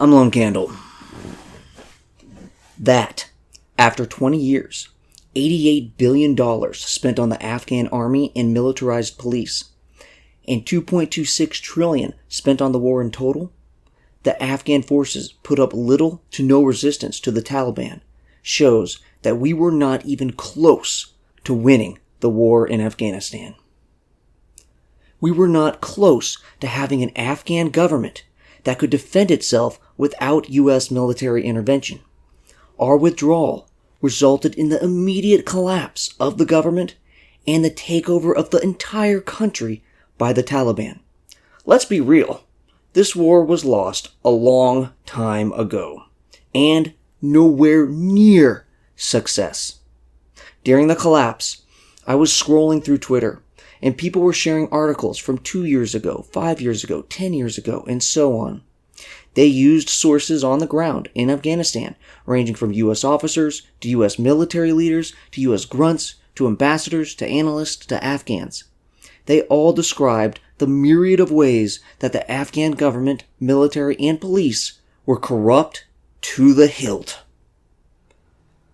I'm Lone Candle. That, after 20 years, $88 billion spent on the Afghan army and militarized police, and $2.26 trillion spent on the war in total, the Afghan forces put up little to no resistance to the Taliban, shows that we were not even close to winning the war in Afghanistan. We were not close to having an Afghan government that could defend itself without U.S. military intervention. Our withdrawal resulted in the immediate collapse of the government and the takeover of the entire country by the Taliban. Let's be real, this war was lost a long time ago, and nowhere near success. During the collapse, I was scrolling through Twitter, and people were sharing articles from 2 years ago, 5 years ago, 10 years ago, and so on. They used sources on the ground in Afghanistan, ranging from U.S. officers to U.S. military leaders to U.S. grunts to ambassadors to analysts to Afghans. They all described the myriad of ways that the Afghan government, military, and police were corrupt to the hilt.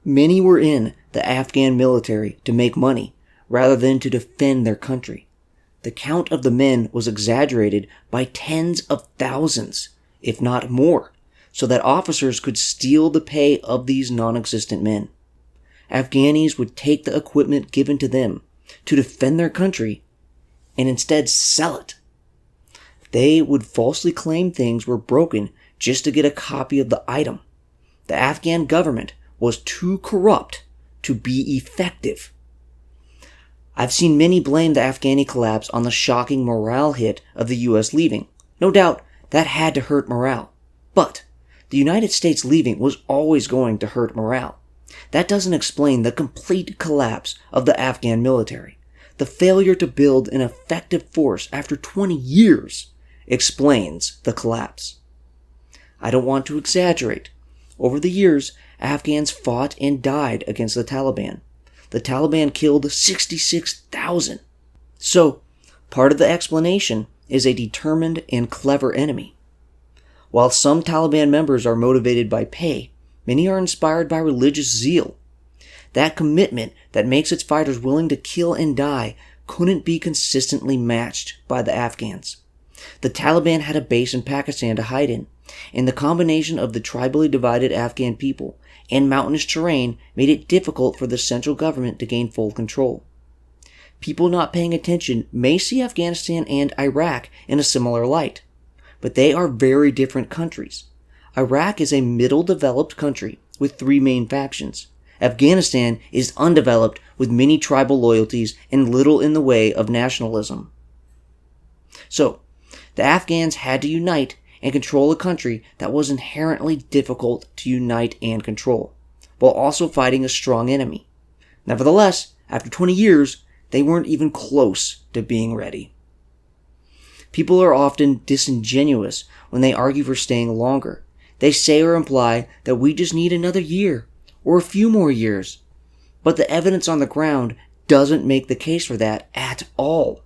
Many were in the Afghan military to make money, rather than to defend their country. The count of the men was exaggerated by tens of thousands, if not more, so that officers could steal the pay of these non-existent men. Afghanis would take the equipment given to them to defend their country and instead sell it. They would falsely claim things were broken just to get a copy of the item. The Afghan government was too corrupt to be effective. I've seen many blame the Afghani collapse on the shocking morale hit of the U.S. leaving. No doubt, that had to hurt morale. But the United States leaving was always going to hurt morale. That doesn't explain the complete collapse of the Afghan military. The failure to build an effective force after 20 years explains the collapse. I don't want to exaggerate. Over the years, Afghans fought and died against the Taliban. The Taliban killed 66,000. So, part of the explanation is a determined and clever enemy. While some Taliban members are motivated by pay, many are inspired by religious zeal. That commitment that makes its fighters willing to kill and die couldn't be consistently matched by the Afghans. The Taliban had a base in Pakistan to hide in, and the combination of the tribally divided Afghan people and mountainous terrain made it difficult for the central government to gain full control. People not paying attention may see Afghanistan and Iraq in a similar light, but they are very different countries. Iraq is a middle-developed country with 3 main factions. Afghanistan is undeveloped with many tribal loyalties and little in the way of nationalism. So, the Afghans had to unite and control a country that was inherently difficult to unite and control, while also fighting a strong enemy. Nevertheless, after 20 years, they weren't even close to being ready. People are often disingenuous when they argue for staying longer. They say or imply that we just need another year, or a few more years. But the evidence on the ground doesn't make the case for that at all.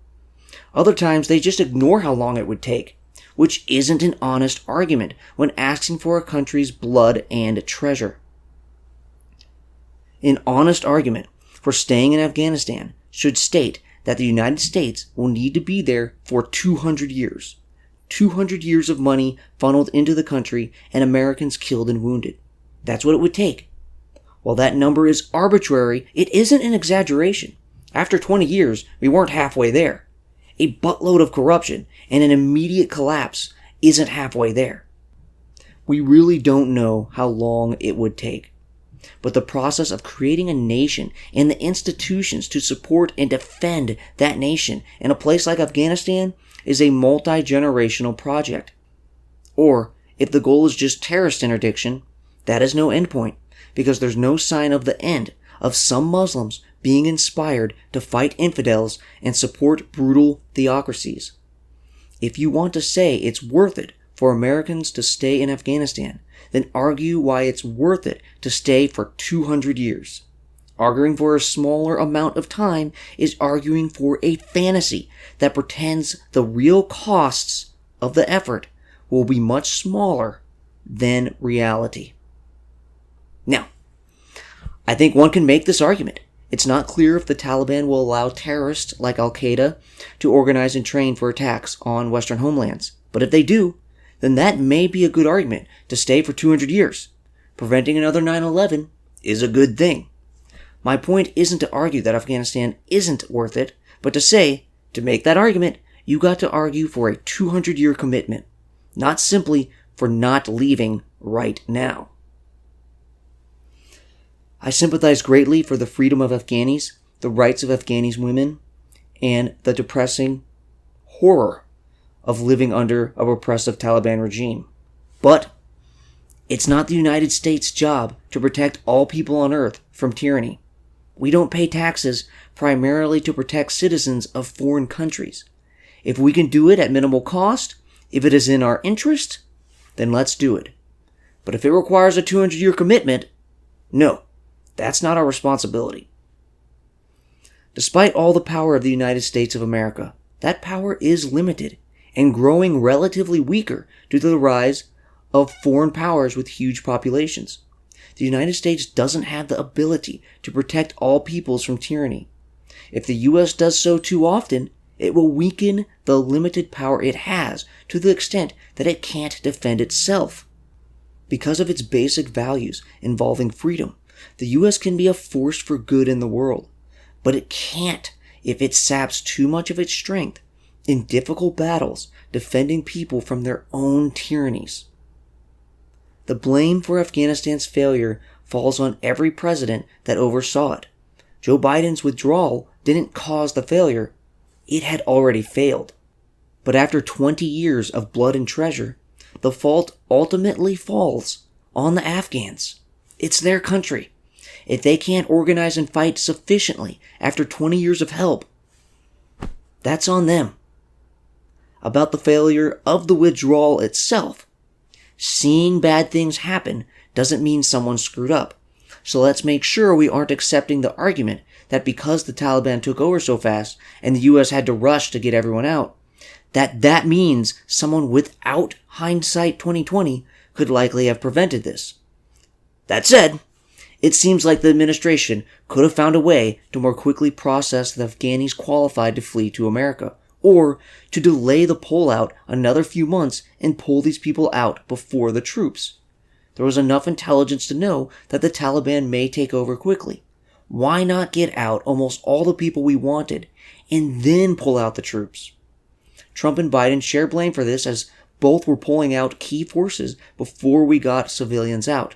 Other times, they just ignore how long it would take, which isn't an honest argument when asking for a country's blood and treasure. An honest argument for staying in Afghanistan should state that the United States will need to be there for 200 years. 200 years of money funneled into the country and Americans killed and wounded. That's what it would take. While that number is arbitrary, it isn't an exaggeration. After 20 years, we weren't halfway there. A buttload of corruption and an immediate collapse isn't halfway there. We really don't know how long it would take. But the process of creating a nation and the institutions to support and defend that nation in a place like Afghanistan is a multi-generational project. Or, if the goal is just terrorist interdiction, that is no endpoint, because there's no sign of the end of some Muslims being inspired to fight infidels and support brutal theocracies. If you want to say it's worth it for Americans to stay in Afghanistan, then argue why it's worth it to stay for 200 years. Arguing for a smaller amount of time is arguing for a fantasy that pretends the real costs of the effort will be much smaller than reality. Now, I think one can make this argument. It's not clear if the Taliban will allow terrorists like Al-Qaeda to organize and train for attacks on Western homelands. But if they do, then that may be a good argument to stay for 200 years. Preventing another 9/11 is a good thing. My point isn't to argue that Afghanistan isn't worth it, but to say, to make that argument, you got to argue for a 200-year commitment, not simply for not leaving right now. I sympathize greatly for the freedom of Afghanis, the rights of Afghanis women, and the depressing horror of living under a repressive Taliban regime. But it's not the United States' job to protect all people on earth from tyranny. We don't pay taxes primarily to protect citizens of foreign countries. If we can do it at minimal cost, if it is in our interest, then let's do it. But if it requires a 200-year commitment, no, that's not our responsibility. Despite all the power of the United States of America, that power is limited and growing relatively weaker due to the rise of foreign powers with huge populations. The United States doesn't have the ability to protect all peoples from tyranny. If the U.S. does so too often, it will weaken the limited power it has to the extent that it can't defend itself. Because of its basic values involving freedom, the U.S. can be a force for good in the world, but it can't if it saps too much of its strength in difficult battles defending people from their own tyrannies. The blame for Afghanistan's failure falls on every president that oversaw it. Joe Biden's withdrawal didn't cause the failure. It had already failed. But after 20 years of blood and treasure, the fault ultimately falls on the Afghans. It's their country. If they can't organize and fight sufficiently after 20 years of help, that's on them. About the failure of the withdrawal itself, seeing bad things happen doesn't mean someone screwed up. So let's make sure we aren't accepting the argument that because the Taliban took over so fast and the U.S. had to rush to get everyone out, that means someone without hindsight 2020 could likely have prevented this. That said, it seems like the administration could have found a way to more quickly process the Afghanis qualified to flee to America, or to delay the pullout another few months and pull these people out before the troops. There was enough intelligence to know that the Taliban may take over quickly. Why not get out almost all the people we wanted and then pull out the troops? Trump and Biden share blame for this, as both were pulling out key forces before we got civilians out.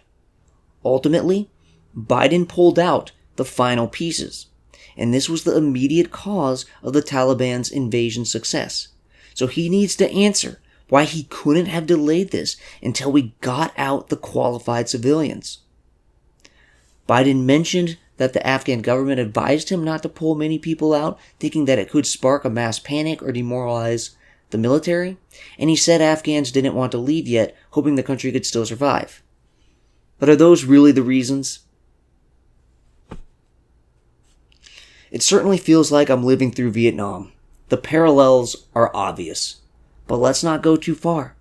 Ultimately, Biden pulled out the final pieces, and this was the immediate cause of the Taliban's invasion success. So he needs to answer why he couldn't have delayed this until we got out the qualified civilians. Biden mentioned that the Afghan government advised him not to pull many people out, thinking that it could spark a mass panic or demoralize the military, and he said Afghans didn't want to leave yet, hoping the country could still survive. But are those really the reasons? It certainly feels like I'm living through Vietnam. The parallels are obvious. But let's not go too far.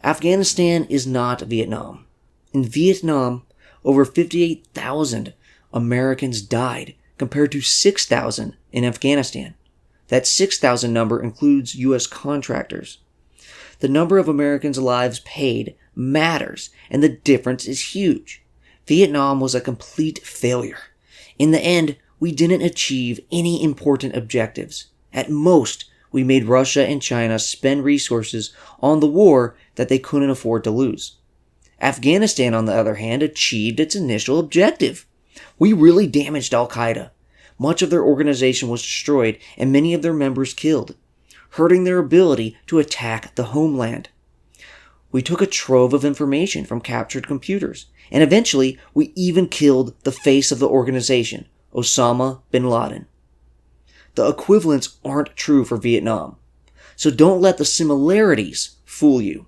Afghanistan is not Vietnam. In Vietnam, over 58,000 Americans died, compared to 6,000 in Afghanistan. That 6,000 number includes U.S. contractors. The number of Americans' lives paid matters, and the difference is huge. Vietnam was a complete failure. In the end, we didn't achieve any important objectives. At most, we made Russia and China spend resources on the war that they couldn't afford to lose. Afghanistan, on the other hand, achieved its initial objective. We really damaged Al-Qaeda. Much of their organization was destroyed and many of their members killed, hurting their ability to attack the homeland. We took a trove of information from captured computers, and eventually we even killed the face of the organization, Osama bin Laden. The equivalents aren't true for Vietnam, so don't let the similarities fool you.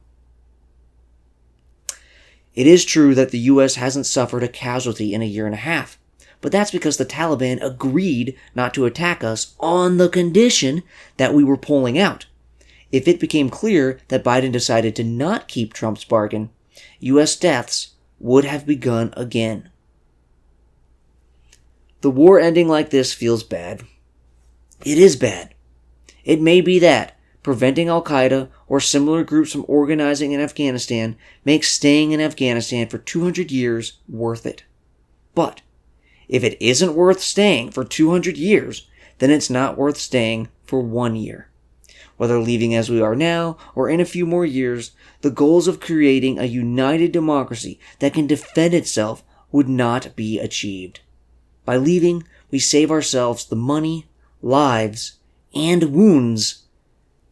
It is true that the U.S. hasn't suffered a casualty in a year and a half, but that's because the Taliban agreed not to attack us on the condition that we were pulling out. If it became clear that Biden decided to not keep Trump's bargain, U.S. deaths would have begun again. The war ending like this feels bad. It is bad. It may be that preventing Al-Qaeda or similar groups from organizing in Afghanistan makes staying in Afghanistan for 200 years worth it. But if it isn't worth staying for 200 years, then it's not worth staying for 1 year. Whether leaving as we are now or in a few more years, the goals of creating a united democracy that can defend itself would not be achieved. By leaving, we save ourselves the money, lives, and wounds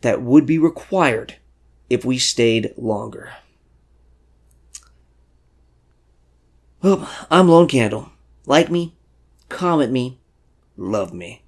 that would be required if we stayed longer. Well, I'm Lone Candle. Like me, comment me, love me.